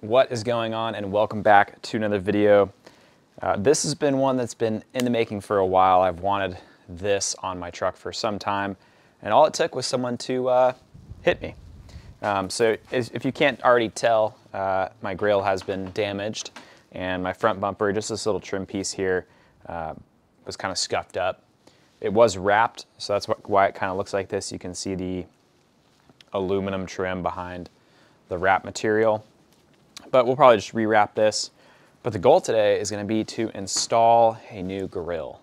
What is going on, and welcome back to another video. This has been one that's been in the making for a while. I've wanted this on my truck for some time, and all it took was someone to hit me. So if you can't already tell, my grill has been damaged, and my front bumper, just this little trim piece here, was kind of scuffed up. It was wrapped, so that's why it kind of looks like this. You can see the aluminum trim behind the wrap material. But we'll probably just rewrap this. But the goal today is going to be to install a new grill.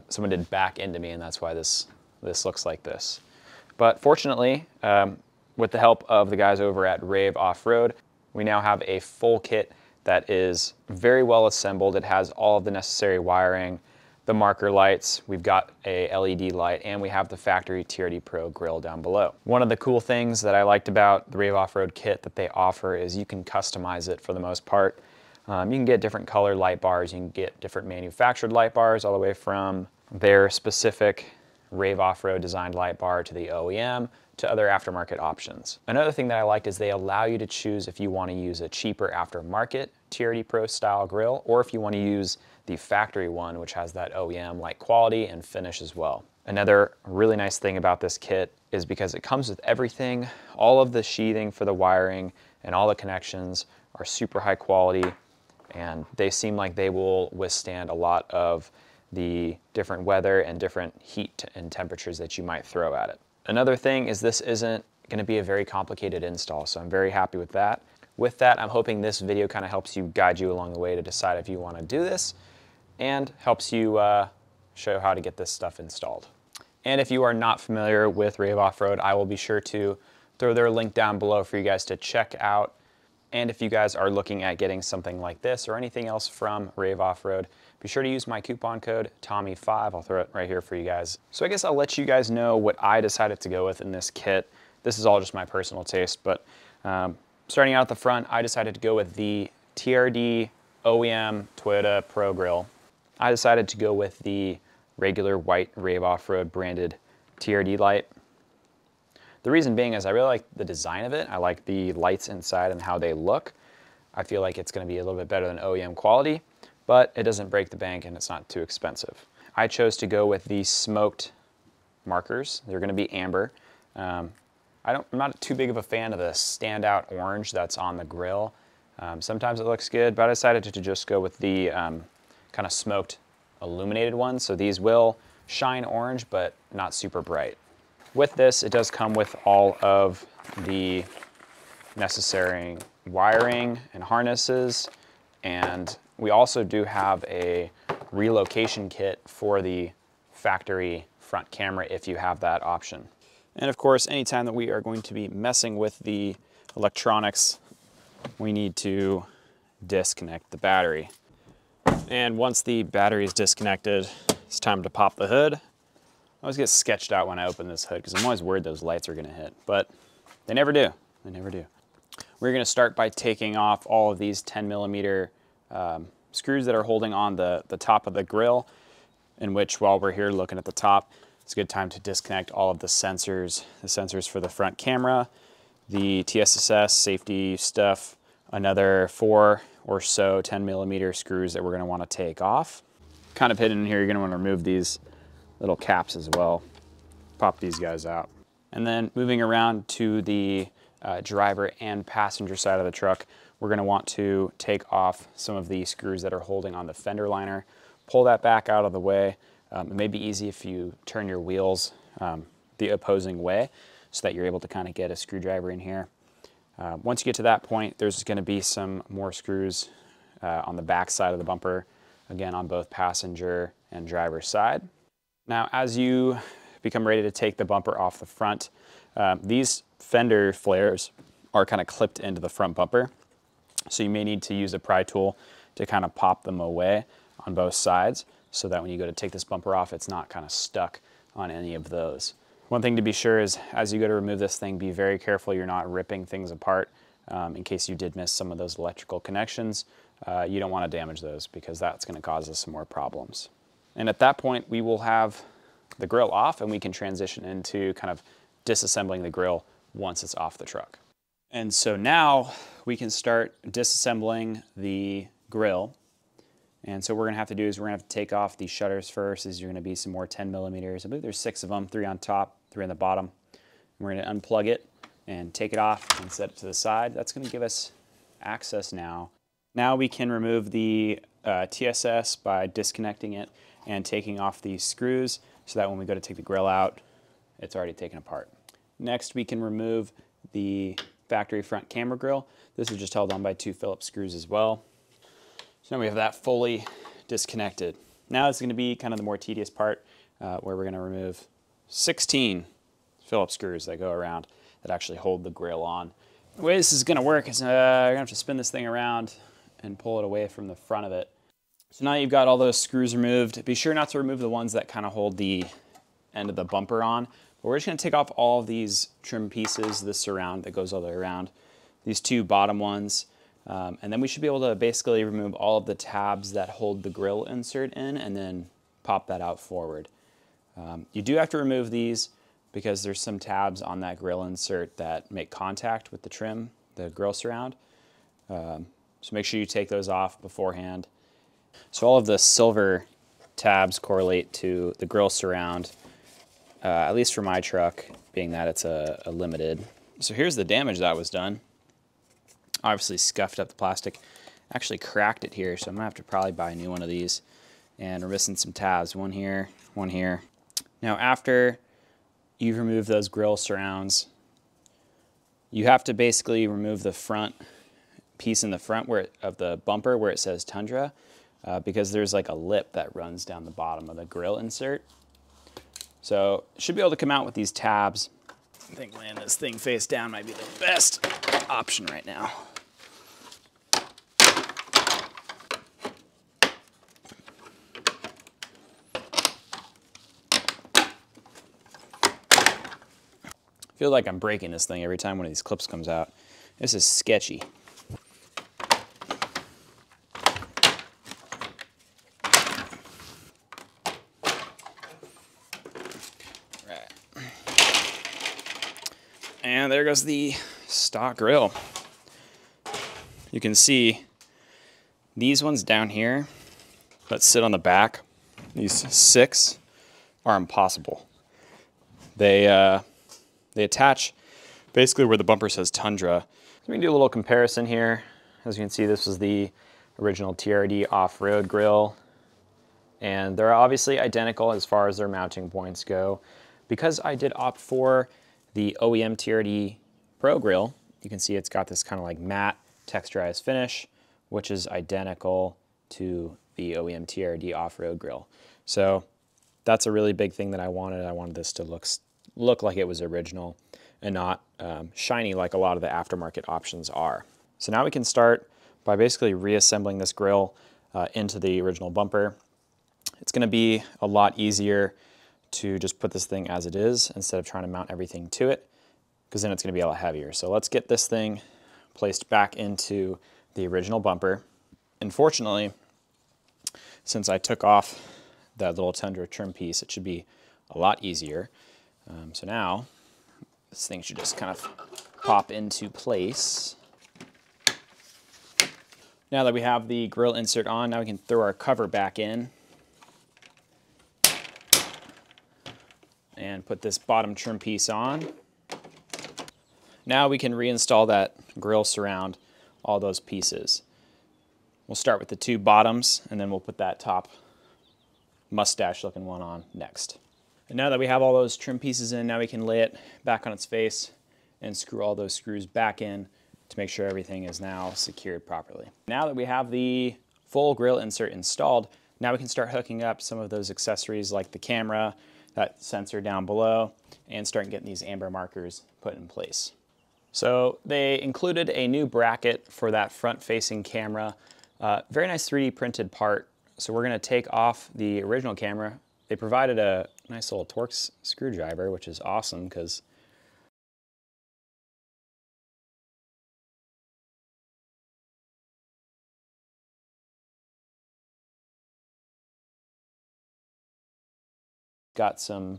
Someone did back into me, and that's why this looks like this. But fortunately, with the help of the guys over at Rave Offroad, we now have a full kit that is very well assembled. It has all of the necessary wiring, the marker lights, we've got a LED light, and we have the factory TRD Pro grill down below. One of the cool things that I liked about the Rave Offroad kit that they offer is you can customize it for the most part. You can get different color light bars, you can get different manufactured light bars, all the way from their specific Rave Offroad designed light bar to the OEM to other aftermarket options. Another thing that I liked is they allow you to choose if you want to use a cheaper aftermarket TRD Pro style grill, or if you want to use the factory one, which has that OEM like quality and finish as well. Another really nice thing about this kit is because it comes with everything. All of the sheathing for the wiring and all the connections are super high quality, and they seem like they will withstand a lot of the different weather and different heat and temperatures that you might throw at it. Another thing is this isn't going to be a very complicated install, so I'm very happy with that. With that, I'm hoping this video kind of helps you, guide you along the way to decide if you want to do this, and helps you show how to get this stuff installed. And if you are not familiar with Rave Offroad, I will be sure to throw their link down below for you guys to check out. And if you guys are looking at getting something like this or anything else from Rave Offroad, be sure to use my coupon code Tommy5. I'll throw it right here for you guys. So I guess I'll let you guys know what I decided to go with in this kit. This is all just my personal taste, but starting out at the front, I decided to go with the TRD OEM Toyota Pro Grill. I decided to go with the regular white Rave Offroad branded TRD light. The reason being is I really like the design of it. I like the lights inside and how they look. I feel like it's going to be a little bit better than OEM quality, but it doesn't break the bank and it's not too expensive. I chose to go with the smoked markers. They're going to be amber. I'm not too big of a fan of the standout orange that's on the grill. Sometimes it looks good, but I decided to just go with the kind of smoked illuminated ones. So these will shine orange, but not super bright. With this, it does come with all of the necessary wiring and harnesses, and we also do have a relocation kit for the factory front camera if you have that option. And of course, anytime that we are going to be messing with the electronics, we need to disconnect the battery. And once the battery is disconnected, it's time to pop the hood. I always get sketched out when I open this hood because I'm always worried those lights are going to hit, but they never do. They never do. We're going to start by taking off all of these 10mm screws that are holding on the top of the grill, in which, while we're here looking at the top, it's a good time to disconnect all of the sensors for the front camera, the TSSS safety stuff, another 4 or so 10mm screws that we're going to want to take off. Kind of hidden in here, you're going to want to remove these little caps as well. Pop these guys out. And then moving around to the driver and passenger side of the truck, we're going to want to take off some of the screws that are holding on the fender liner. Pull that back out of the way. It may be easy if you turn your wheels the opposing way so that you're able to kind of get a screwdriver in here. Once you get to that point, there's going to be some more screws on the back side of the bumper, again on both passenger and driver side. Now, as you become ready to take the bumper off the front, these fender flares are kind of clipped into the front bumper, so you may need to use a pry tool to kind of pop them away on both sides so that when you go to take this bumper off, it's not kind of stuck on any of those. One thing to be sure is, as you go to remove this thing, be very careful you're not ripping things apart. In case you did miss some of those electrical connections, you don't want to damage those because that's going to cause us some more problems. And at that point, we will have the grill off and we can transition into kind of disassembling the grill once it's off the truck. And so now we can start disassembling the grill. And so what we're gonna have to do is we're gonna have to take off the shutters first. These are gonna be some more 10 millimeters. I believe there's 6 of them, 3 on top, 3 on the bottom. And we're gonna unplug it and take it off and set it to the side. That's gonna give us access now. Now we can remove the TSS by disconnecting it and taking off these screws so that when we go to take the grill out, it's already taken apart. Next, we can remove the factory front camera grill. This is just held on by 2 Phillips screws as well. So now we have that fully disconnected. Now it's gonna be kind of the more tedious part where we're gonna remove 16 Phillips screws that go around that actually hold the grill on. The way this is gonna work is you're gonna have to spin this thing around and pull it away from the front of it. So now you've got all those screws removed. Be sure not to remove the ones that kind of hold the end of the bumper on. But we're just gonna take off all of these trim pieces, this surround that goes all the way around, these 2 bottom ones, and then we should be able to basically remove all of the tabs that hold the grill insert in and then pop that out forward. You do have to remove these because there's some tabs on that grill insert that make contact with the trim, the grill surround. So make sure you take those off beforehand. So all of the silver tabs correlate to the grill surround, at least for my truck, being that it's a limited. So here's the damage that was done. Obviously scuffed up the plastic, actually cracked it here, so I'm gonna have to probably buy a new one of these. And we're missing some tabs, one here, one here. Now after you've removed those grill surrounds, you have to basically remove the front piece in the front of the bumper where it says Tundra, because there's like a lip that runs down the bottom of the grill insert. So should be able to come out with these tabs. I think laying this thing face down might be the best option right now. I feel like I'm breaking this thing every time one of these clips comes out. This is sketchy. And there goes the stock grill. You can see these ones down here that sit on the back, these 6 are impossible. They attach basically where the bumper says Tundra. So we can do a little comparison here. As you can see, this is the original TRD off-road grill. And they're obviously identical as far as their mounting points go. Because I did opt for the OEM TRD Pro grill, you can see it's got this kind of like matte texturized finish, which is identical to the OEM TRD off-road grill. So that's a really big thing that I wanted. I wanted this to look like it was original and not shiny like a lot of the aftermarket options are. So now we can start by basically reassembling this grill into the original bumper. It's gonna be a lot easier to just put this thing as it is instead of trying to mount everything to it, because then it's gonna be a lot heavier. So let's get this thing placed back into the original bumper. Unfortunately, since I took off that little Tundra trim piece, it should be a lot easier. So now this thing should just kind of pop into place. Now that we have the grill insert on, now we can throw our cover back in and put this bottom trim piece on. Now we can reinstall that grill surround, all those pieces. We'll start with the 2 bottoms and then we'll put that top mustache looking one on next. And now that we have all those trim pieces in, now we can lay it back on its face and screw all those screws back in to make sure everything is now secured properly. Now that we have the full grill insert installed, now we can start hooking up some of those accessories like the camera, that sensor down below, and start getting these amber markers put in place. So they included a new bracket for that front-facing camera. Very nice 3D printed part. So we're gonna take off the original camera. They provided a nice little Torx screwdriver, which is awesome because got some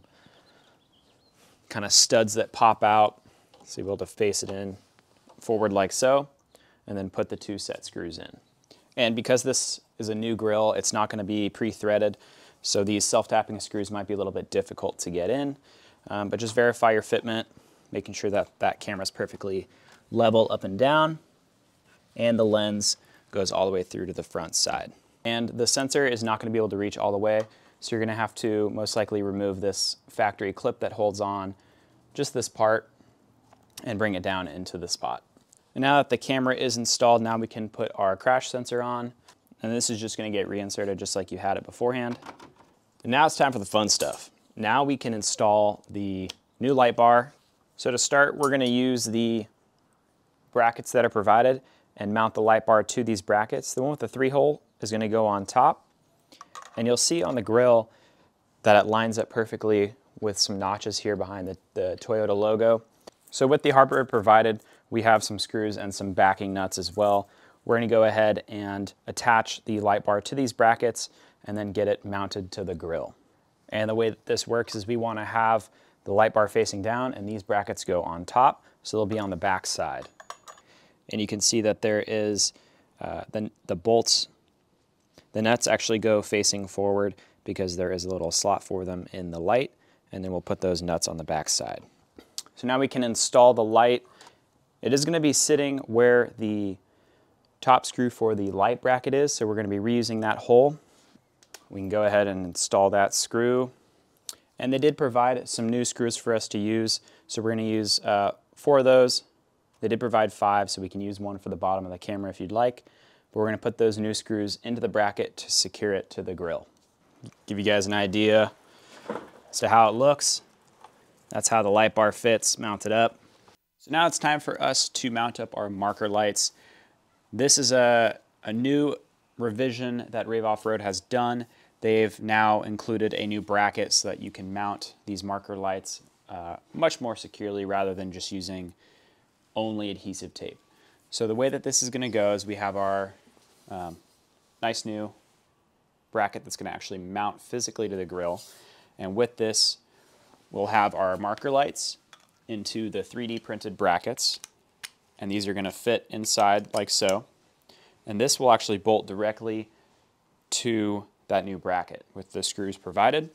kind of studs that pop out, so you'll be able to face it in forward like so. and then put the 2 set screws in. And because this is a new grill, it's not going to be pre-threaded, so these self-tapping screws might be a little bit difficult to get in, but just verify your fitment, making sure that that camera is perfectly level up and down, and the lens goes all the way through to the front side. And the sensor is not going to be able to reach all the way, so you're going to have to most likely remove this factory clip that holds on just this part and bring it down into the spot. And now that the camera is installed, now we can put our crash sensor on, and this is just going to get reinserted just like you had it beforehand. And now it's time for the fun stuff. Now we can install the new light bar. So to start, we're going to use the brackets that are provided and mount the light bar to these brackets. The one with the 3-hole is going to go on top, and you'll see on the grill that it lines up perfectly with some notches here behind the Toyota logo. So with the hardware provided, we have some screws and some backing nuts as well. We're going to go ahead and attach the light bar to these brackets and then get it mounted to the grill. And the way that this works is we want to have the light bar facing down and these brackets go on top, so they'll be on the back side. And you can see that there is the bolts, the nuts actually go facing forward because there is a little slot for them in the light, and then we'll put those nuts on the back side. So now we can install the light. It is going to be sitting where the top screw for the light bracket is, so we're going to be reusing that hole. We can go ahead and install that screw. And they did provide some new screws for us to use, so we're going to use 4 of those. They did provide 5, so we can use one for the bottom of the camera if you'd like. But we're going to put those new screws into the bracket to secure it to the grill. Give you guys an idea as to how it looks. That's how the light bar fits mounted up. So now it's time for us to mount up our marker lights. This is a new revision that Rave Offroad has done. They've now included a new bracket so that you can mount these marker lights much more securely rather than just using only adhesive tape. So the way that this is going to go is we have our nice new bracket that's going to actually mount physically to the grill, and with this we'll have our marker lights into the 3D printed brackets, and these are going to fit inside like so, and this will actually bolt directly to that new bracket with the screws provided.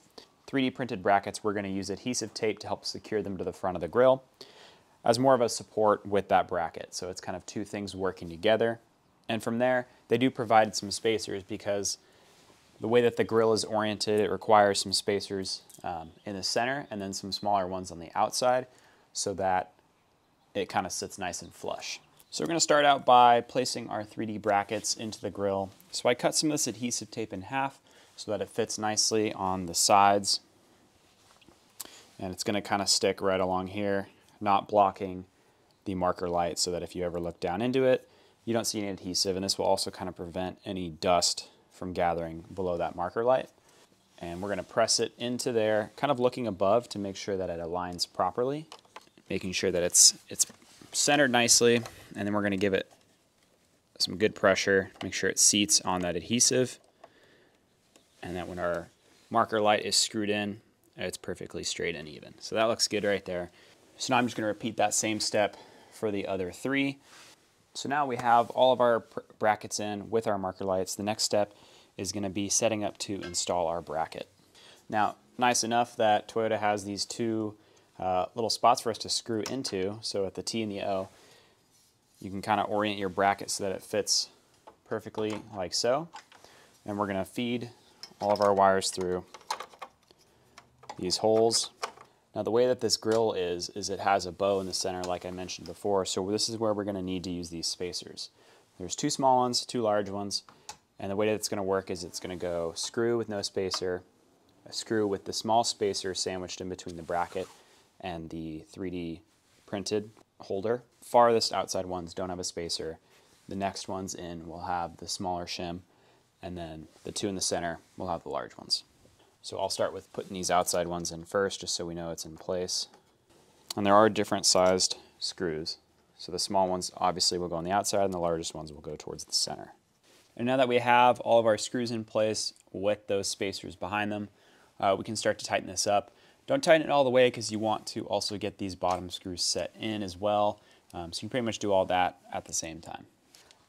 3D printed brackets, we're going to use adhesive tape to help secure them to the front of the grill as more of a support with that bracket. So it's kind of 2 things working together. And from there, they do provide some spacers because the way that the grill is oriented, it requires some spacers in the center and then some smaller ones on the outside so that it kind of sits nice and flush. So we're going to start out by placing our 3D brackets into the grill. So I cut some of this adhesive tape in half so that it fits nicely on the sides. And it's going to kind of stick right along here, not blocking the marker light, so that if you ever look down into it, you don't see any adhesive, and this will also kind of prevent any dust from gathering below that marker light. And we're going to press it into there, kind of looking above to make sure that it aligns properly, making sure that it's centered nicely, and then we're going to give it some good pressure, make sure it seats on that adhesive, and that when our marker light is screwed in, it's perfectly straight and even. So that looks good right there. So now I'm just going to repeat that same step for the other 3. So now we have all of our brackets in with our marker lights. The next step is going to be setting up to install our bracket. Now, nice enough that Toyota has these 2 little spots for us to screw into. So at the T and the O, you can kind of orient your bracket so that it fits perfectly like so. And we're going to feed all of our wires through these holes. Now the way that this grill is it has a bow in the center like I mentioned before, so this is where we're going to need to use these spacers. There's 2 small ones, 2 large ones, and the way that it's going to work is it's going to go screw with no spacer, a screw with the small spacer sandwiched in between the bracket and the 3D printed holder. Farthest outside ones don't have a spacer. The next ones in will have the smaller shim, and then the 2 in the center will have the large ones. So I'll start with putting these outside ones in first, just so we know it's in place. And there are different sized screws. So the small ones obviously will go on the outside, and the largest ones will go towards the center. And now that we have all of our screws in place with those spacers behind them, we can start to tighten this up. Don't tighten it all the way because you want to also get these bottom screws set in as well. So you can pretty much do all that at the same time.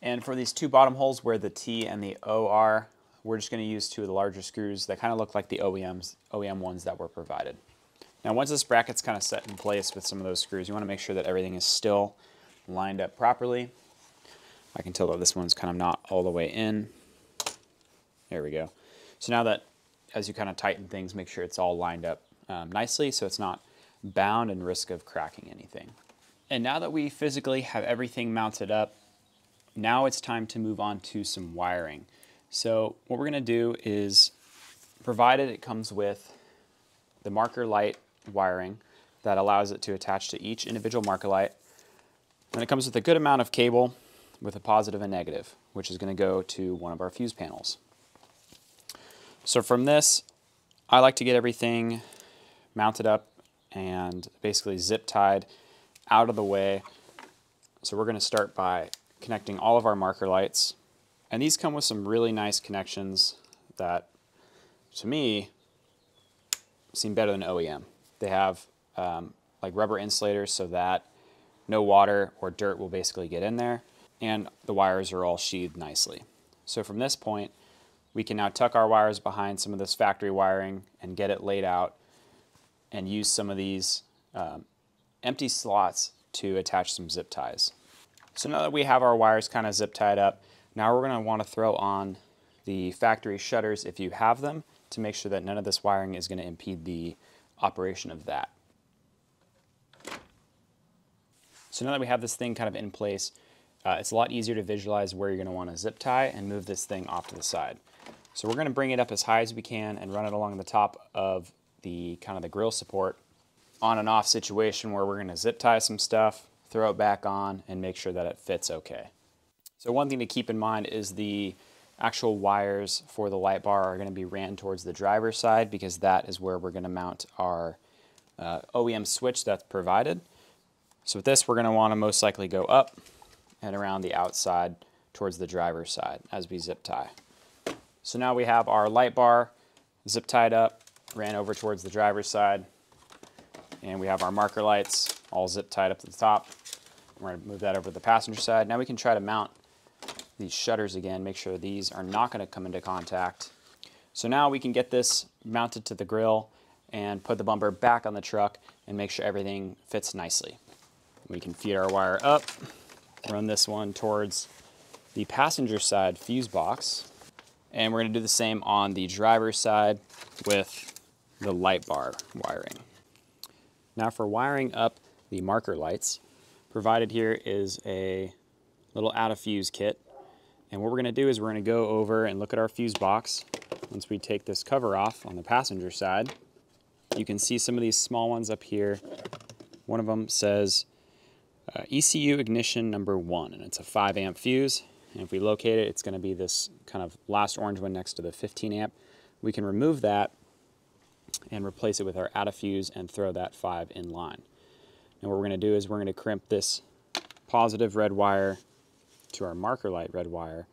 And for these two bottom holes where the T and the O are, we're just going to use two of the larger screws that kind of look like the OEM ones that were provided. Now once this bracket's kind of set in place with some of those screws, you want to make sure that everything is still lined up properly. I can tell that this one's kind of not all the way in. There we go. So now that as you kind of tighten things, make sure it's all lined up nicely so it's not bound and risk of cracking anything. And now that we physically have everything mounted up, now it's time to move on to some wiring. So what we're going to do is, provided it comes with the marker light wiring that allows it to attach to each individual marker light, and it comes with a good amount of cable with a positive and negative, which is going to go to one of our fuse panels. So from this, I like to get everything mounted up and basically zip tied out of the way. So we're going to start by connecting all of our marker lights. And these come with some really nice connections that, to me, seem better than OEM. They have like rubber insulators so that no water or dirt will basically get in there, and the wires are all sheathed nicely. So from this point, we can now tuck our wires behind some of this factory wiring and get it laid out and use some of these empty slots to attach some zip ties. So now that we have our wires kind of zip tied up, now we're going to want to throw on the factory shutters if you have them, to make sure that none of this wiring is going to impede the operation of that. So now that we have this thing kind of in place, it's a lot easier to visualize where you're going to want to zip tie and move this thing off to the side. So we're going to bring it up as high as we can and run it along the top of the kind of the grill support, on and off situation where we're going to zip tie some stuff, throw it back on, and make sure that it fits okay. So one thing to keep in mind is the actual wires for the light bar are going to be ran towards the driver's side, because that is where we're going to mount our OEM switch that's provided. So with this, we're going to want to most likely go up and around the outside towards the driver's side as we zip tie. So now we have our light bar zip tied up, ran over towards the driver's side, and we have our marker lights all zip tied up to the top. We're going to move that over to the passenger side. Now we can try to mount these shutters again, make sure these are not going to come into contact. So now we can get this mounted to the grill and put the bumper back on the truck and make sure everything fits nicely. We can feed our wire up, run this one towards the passenger side fuse box, and we're going to do the same on the driver's side with the light bar wiring. Now for wiring up the marker lights, provided here is a little out of fuse kit. And what we're going to do is we're going to go over and look at our fuse box. Once we take this cover off on the passenger side, you can see some of these small ones up here. One of them says ECU ignition number 1, and it's a 5 amp fuse. And if we locate it, it's going to be this kind of last orange one next to the 15 amp. We can remove that and replace it with our out of fuse and throw that 5 in line. And what we're going to do is we're going to crimp this positive red wire to our marker light red wire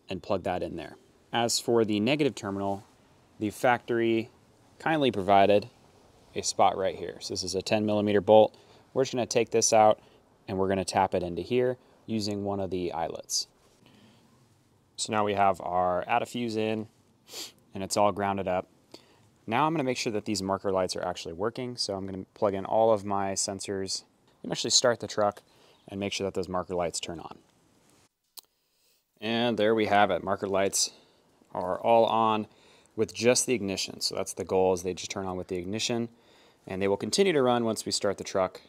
and plug that in there. As for the negative terminal, the factory kindly provided a spot right here. So this is a 10mm bolt. We're just going to take this out and we're going to tap it into here using one of the eyelets. So now we have our out of fuse in and it's all grounded up. Now I'm going to make sure that these marker lights are actually working. So I'm going to plug in all of my sensors and actually start the truck and make sure that those marker lights turn on. And there we have it. Marker lights are all on with just the ignition. So that's the goal, is they just turn on with the ignition. And they will continue to run once we start the truck.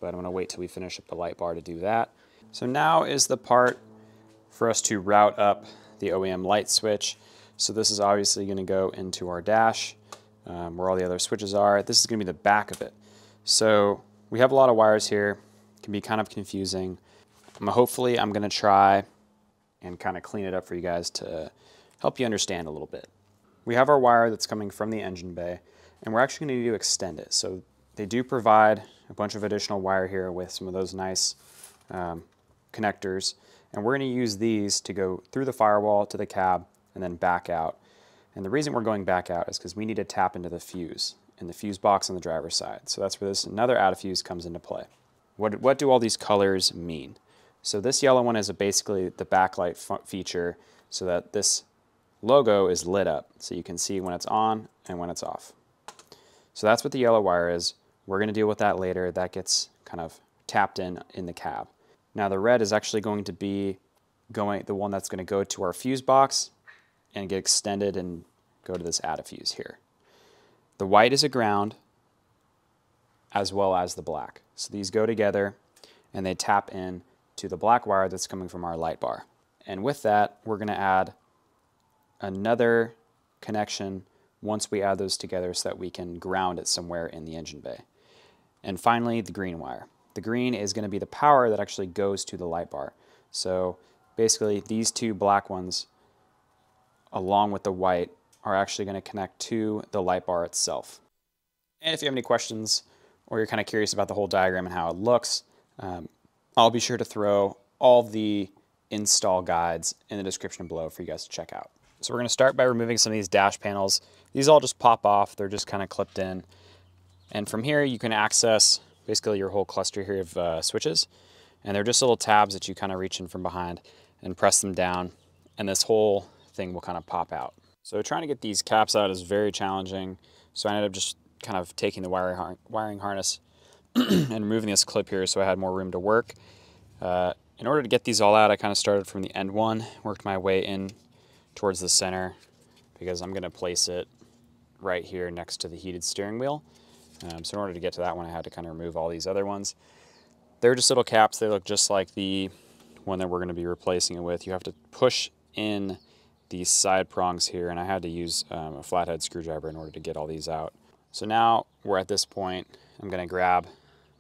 But I'm going to wait till we finish up the light bar to do that. So now is the part for us to route up the OEM light switch. So this is obviously going to go into our dash where all the other switches are. This is going to be the back of it. So we have a lot of wires here. It can be kind of confusing. Hopefully I'm going to try and kind of clean it up for you guys to help you understand a little bit. We have our wire that's coming from the engine bay, and we're actually going to need to extend it. So they do provide a bunch of additional wire here with some of those nice connectors, and we're going to use these to go through the firewall to the cab and then back out. And the reason we're going back out is because we need to tap into the fuse in the fuse box on the driver's side. So that's where this another out of fuse comes into play. What do all these colors mean? So this yellow one is basically the backlight feature so that this logo is lit up so you can see when it's on and when it's off. So that's what the yellow wire is. We're going to deal with that later. That gets kind of tapped in the cab. Now the red is actually going to be the one that's going to go to our fuse box and get extended and go to this add a fuse here. The white is a ground as well as the black. So these go together and they tap in to the black wire that's coming from our light bar. And with that, we're going to add another connection once we add those together so that we can ground it somewhere in the engine bay. And finally, the green wire. The green is going to be the power that actually goes to the light bar. So basically, these two black ones, along with the white, are actually going to connect to the light bar itself. And if you have any questions or you're kind of curious about the whole diagram and how it looks, I'll be sure to throw all the install guides in the description below for you guys to check out. So we're going to start by removing some of these dash panels. These all just pop off. They're just kind of clipped in. And from here, you can access basically your whole cluster here of switches. And they're just little tabs that you kind of reach in from behind and press them down. And this whole thing will kind of pop out. So trying to get these caps out is very challenging. So I ended up just kind of taking the wiring harness and removing this clip here so I had more room to work. In order to get these all out, I kind of started from the end one, worked my way in towards the center because I'm going to place it right here next to the heated steering wheel. So in order to get to that one, I had to kind of remove all these other ones. They're just little caps. They look just like the one that we're going to be replacing it with. You have to push in these side prongs here, and I had to use a flathead screwdriver in order to get all these out. So now we're at this point. I'm going to grab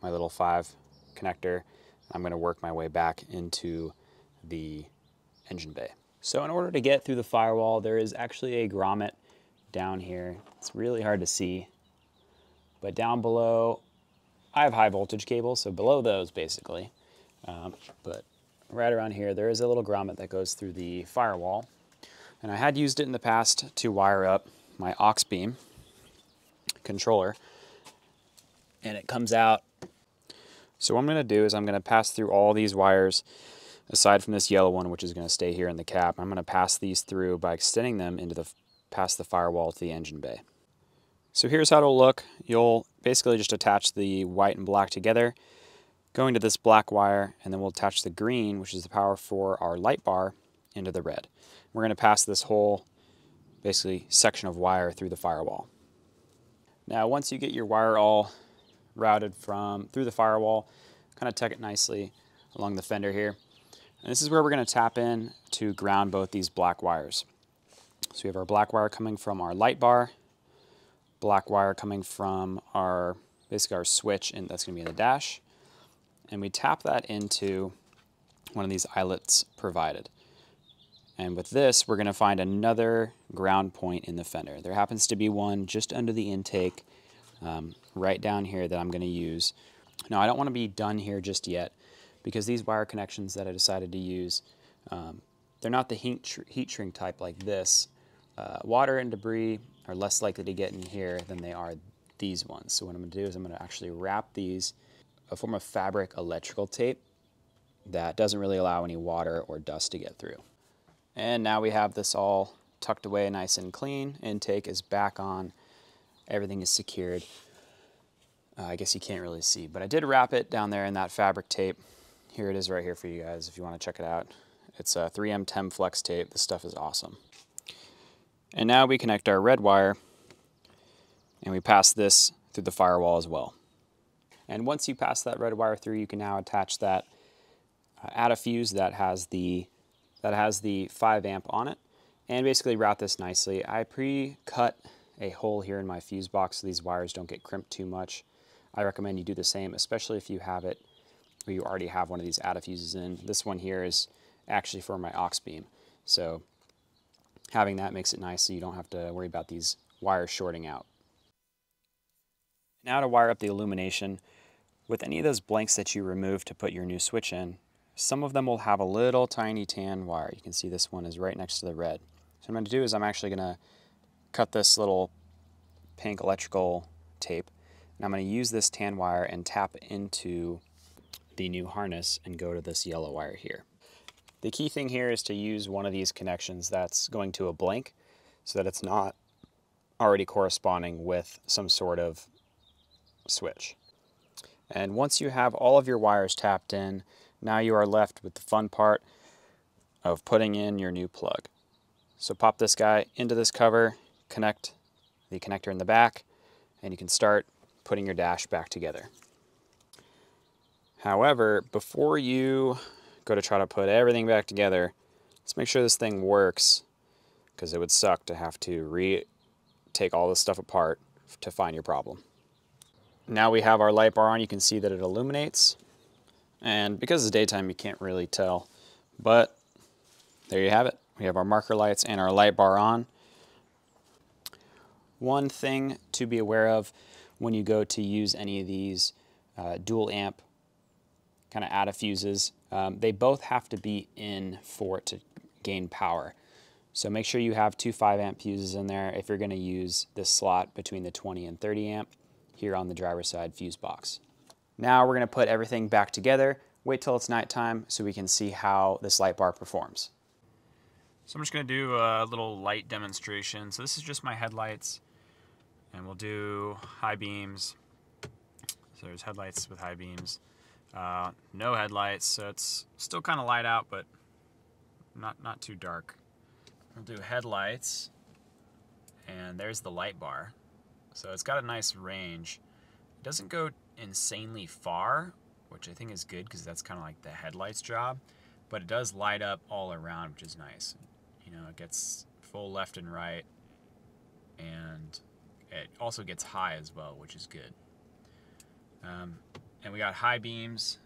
my little 5 connector. I'm going to work my way back into the engine bay. So in order to get through the firewall, there is actually a grommet down here. It's really hard to see, but down below, I have high voltage cables, so below those basically. But right around here, there is a little grommet that goes through the firewall. And I had used it in the past to wire up my aux beam controller, and it comes out. So what I'm going to do is I'm going to pass through all these wires, aside from this yellow one, which is going to stay here in the cab. I'm going to pass these through by extending them into past the firewall to the engine bay. So here's how it'll look. You'll basically just attach the white and black together, going to this black wire, and then we'll attach the green, which is the power for our light bar, into the red. We're going to pass this whole basically section of wire through the firewall. Now once you get your wire all routed through the firewall, kind of tuck it nicely along the fender here. And this is where we're going to tap in to ground both these black wires. So we have our black wire coming from our light bar, black wire coming from basically our switch, and that's going to be in the dash. And we tap that into one of these eyelets provided. And with this, we're going to find another ground point in the fender. There happens to be one just under the intake, right down here that I'm going to use. Now, I don't want to be done here just yet because these wire connections that I decided to use, they're not the heat shrink type like this. Water and debris are less likely to get in here than they are these ones. So what I'm going to do is I'm going to actually wrap these a form of fabric electrical tape that doesn't really allow any water or dust to get through. And now we have this all tucked away nice and clean. Intake is back on. Everything is secured. I guess you can't really see, but I did wrap it down there in that fabric tape. Here it is right here for you guys if you want to check it out. It's a 3M Temflex tape. This stuff is awesome. And now we connect our red wire and we pass this through the firewall as well. And once you pass that red wire through, you can now attach that add a fuse that has the 5 amp on it, and basically route this nicely. I pre-cut a hole here in my fuse box so these wires don't get crimped too much. I recommend you do the same, especially if you have it or you already have one of these add a fuses in. This one here is actually for my aux beam, so having that makes it nice so you don't have to worry about these wires shorting out. Now to wire up the illumination. With any of those blanks that you remove to put your new switch in, some of them will have a little tiny tan wire. You can see this one is right next to the red. So what I'm going to do is I'm actually going to cut this little pink electrical tape, and I'm going to use this tan wire and tap into the new harness and go to this yellow wire here. The key thing here is to use one of these connections that's going to a blank so that it's not already corresponding with some sort of switch. And once you have all of your wires tapped in, now you are left with the fun part of putting in your new plug. So pop this guy into this cover, connect the connector in the back, and you can start putting your dash back together. However, before you go to try to put everything back together, let's make sure this thing works, because it would suck to have to take all this stuff apart to find your problem. Now we have our light bar on. You can see that it illuminates, and because it's daytime you can't really tell, but there you have it. We have our marker lights and our light bar on. One thing to be aware of when you go to use any of these dual amp kind of add fuses, they both have to be in for it to gain power. So make sure you have two 5 amp fuses in there if you're going to use this slot between the 20 and 30 amp here on the driver's side fuse box. Now we're going to put everything back together, wait till it's nighttime so we can see how this light bar performs. So I'm just going to do a little light demonstration. So this is just my headlights, and we'll do high beams. So there's headlights with high beams. No headlights, so it's still kind of light out, but not too dark. We'll do headlights, and there's the light bar. So it's got a nice range. It doesn't go insanely far, which I think is good because that's kind of like the headlights job, but it does light up all around, which is nice. You know, it gets full left and right, and it also gets high as well, which is good. And we got high beams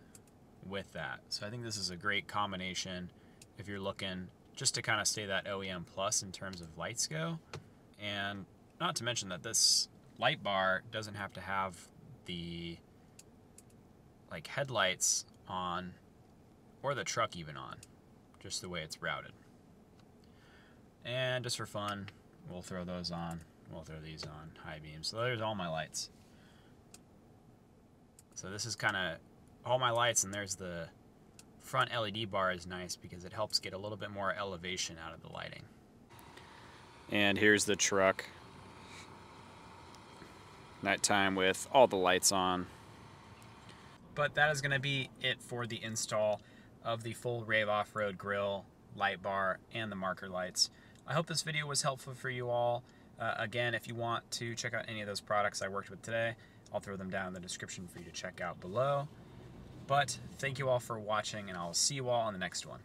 with that. So I think this is a great combination if you're looking just to kind of stay that OEM plus in terms of lights go. And not to mention that this light bar doesn't have to have the like headlights on or the truck even on, just the way it's routed. And just for fun, we'll throw those on. We'll throw these on, high beams. So there's all my lights. So this is kind of all my lights, and there's the front LED bar is nice because it helps get a little bit more elevation out of the lighting. And here's the truck. Nighttime with all the lights on. But that is going to be it for the install of the full Rave Offroad grill, light bar, and the marker lights. I hope this video was helpful for you all. Again, if you want to check out any of those products I worked with today, I'll throw them down in the description for you to check out below. But thank you all for watching, and I'll see you all on the next one.